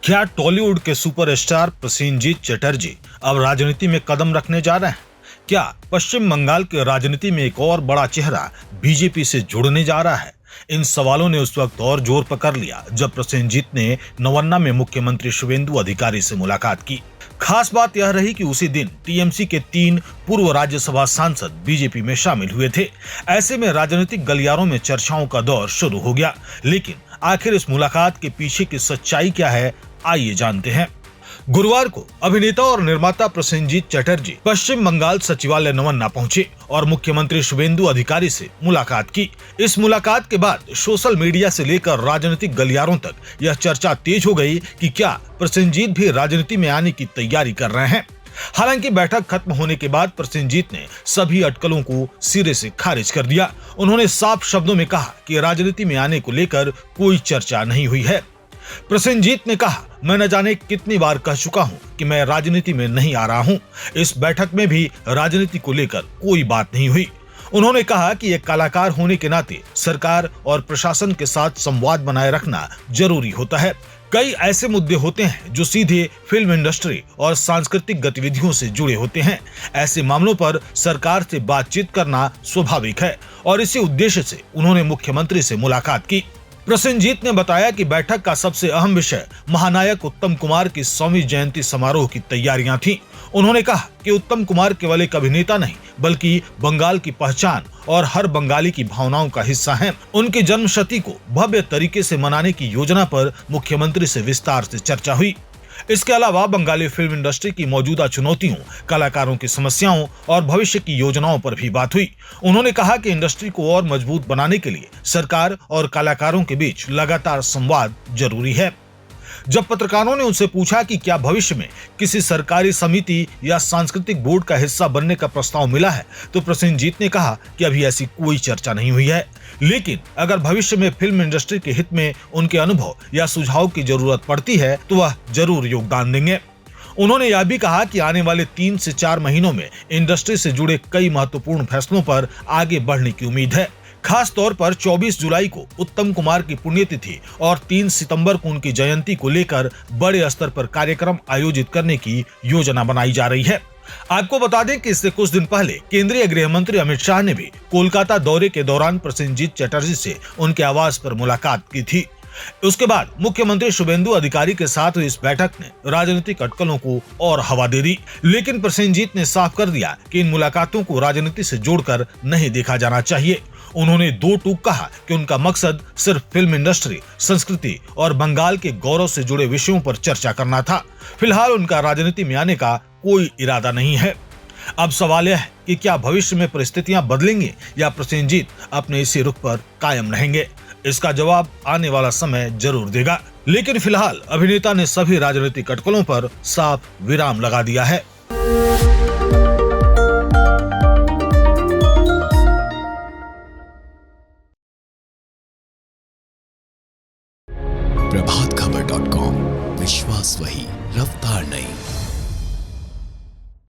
क्या टॉलीवुड के सुपरस्टार प्रसेनजीत चटर्जी अब राजनीति में कदम रखने जा रहे हैं? क्या पश्चिम बंगाल की राजनीति में एक और बड़ा चेहरा बीजेपी से जुड़ने जा रहा है? इन सवालों ने उस वक्त और जोर पकड़ लिया जब प्रसेनजीत ने नवन्ना में मुख्यमंत्री शुवेंदु अधिकारी से मुलाकात की। खास बात यह रही कि उसी दिन टीएमसी के 3 पूर्व राज्यसभा सांसद बीजेपी में शामिल हुए थे। ऐसे में राजनीतिक गलियारों में चर्चाओं का दौर शुरू हो गया। लेकिन आखिर इस मुलाकात के पीछे की सच्चाई क्या है, आइए जानते हैं। गुरुवार को अभिनेता और निर्माता प्रसेनजीत चटर्जी पश्चिम बंगाल सचिवालय नवन्ना पहुंचे और मुख्यमंत्री शुवेंदु अधिकारी से मुलाकात की। इस मुलाकात के बाद सोशल मीडिया से लेकर राजनीतिक गलियारों तक यह चर्चा तेज हो गई कि क्या प्रसेनजीत भी राजनीति में आने की तैयारी कर रहे हैं। हालांकि बैठक खत्म होने के बाद प्रसेनजीत ने सभी अटकलों को सिरे से खारिज कर दिया। उन्होंने साफ शब्दों में कहा कि राजनीति में आने को लेकर कोई चर्चा नहीं हुई है। प्रसेनजीत ने कहा, मैं न जाने कितनी बार कह चुका हूं कि मैं राजनीति में नहीं आ रहा हूं। इस बैठक में भी राजनीति को लेकर कोई बात नहीं हुई। उन्होंने कहा कि एक कलाकार होने के नाते सरकार और प्रशासन के साथ संवाद बनाए रखना जरूरी होता है। कई ऐसे मुद्दे होते हैं जो सीधे फिल्म इंडस्ट्री और सांस्कृतिक गतिविधियों से जुड़े होते हैं। ऐसे मामलों पर सरकार से बातचीत करना स्वाभाविक है और इसी उद्देश्य से उन्होंने मुख्यमंत्री से मुलाकात की। प्रसेनजीत ने बताया कि बैठक का सबसे अहम विषय महानायक उत्तम कुमार की 100वीं जयंती समारोह की तैयारियां थीं। उन्होंने कहा कि उत्तम कुमार केवल एक अभिनेता नहीं बल्कि बंगाल की पहचान और हर बंगाली की भावनाओं का हिस्सा हैं। उनकी जन्मशती को भव्य तरीके से मनाने की योजना पर मुख्यमंत्री से विस्तार से चर्चा हुई। इसके अलावा बंगाली फिल्म इंडस्ट्री की मौजूदा चुनौतियों, कलाकारों की समस्याओं और भविष्य की योजनाओं पर भी बात हुई। उन्होंने कहा कि इंडस्ट्री को और मजबूत बनाने के लिए सरकार और कलाकारों के बीच लगातार संवाद जरूरी है। जब पत्रकारों ने उनसे पूछा कि क्या भविष्य में किसी सरकारी समिति या सांस्कृतिक बोर्ड का हिस्सा बनने का प्रस्ताव मिला है, तो प्रसेनजीत ने कहा कि अभी ऐसी कोई चर्चा नहीं हुई है। लेकिन अगर भविष्य में फिल्म इंडस्ट्री के हित में उनके अनुभव या सुझाव की जरूरत पड़ती है तो वह जरूर योगदान देंगे। उन्होंने यह भी कहा कि आने वाले 3 से 4 महीनों में इंडस्ट्री से जुड़े कई महत्वपूर्ण फैसलों पर आगे बढ़ने की उम्मीद है। खास तौर पर 24 जुलाई को उत्तम कुमार की पुण्यतिथि और 3 सितंबर को उनकी जयंती को लेकर बड़े स्तर पर कार्यक्रम आयोजित करने की योजना बनाई जा रही है। आपको बता दें कि इससे कुछ दिन पहले केंद्रीय गृह मंत्री अमित शाह ने भी कोलकाता दौरे के दौरान प्रसेनजीत चटर्जी से उनके आवास पर मुलाकात की थी। उसके बाद मुख्यमंत्री शुवेंदु अधिकारी के साथ इस बैठक ने राजनीतिक अटकलों को और हवा दे दी। लेकिन प्रसेनजीत ने साफ कर दिया कि इन मुलाकातों को राजनीति से जोड़कर नहीं देखा जाना चाहिए। उन्होंने 2 टूक कहा कि उनका मकसद सिर्फ फिल्म इंडस्ट्री, संस्कृति और बंगाल के गौरव से जुड़े विषयों पर चर्चा करना था। फिलहाल उनका राजनीति में आने का कोई इरादा नहीं है। अब सवाल यह है कि क्या भविष्य में परिस्थितियां बदलेंगी या प्रसेनजीत अपने इसी रुख पर कायम रहेंगे। इसका जवाब आने वाला समय जरूर देगा। लेकिन फिलहाल अभिनेता ने सभी राजनीतिक अटकलों पर साफ विराम लगा दिया है। प्रभातखबर.com, विश्वास वही, रफ्तार नहीं।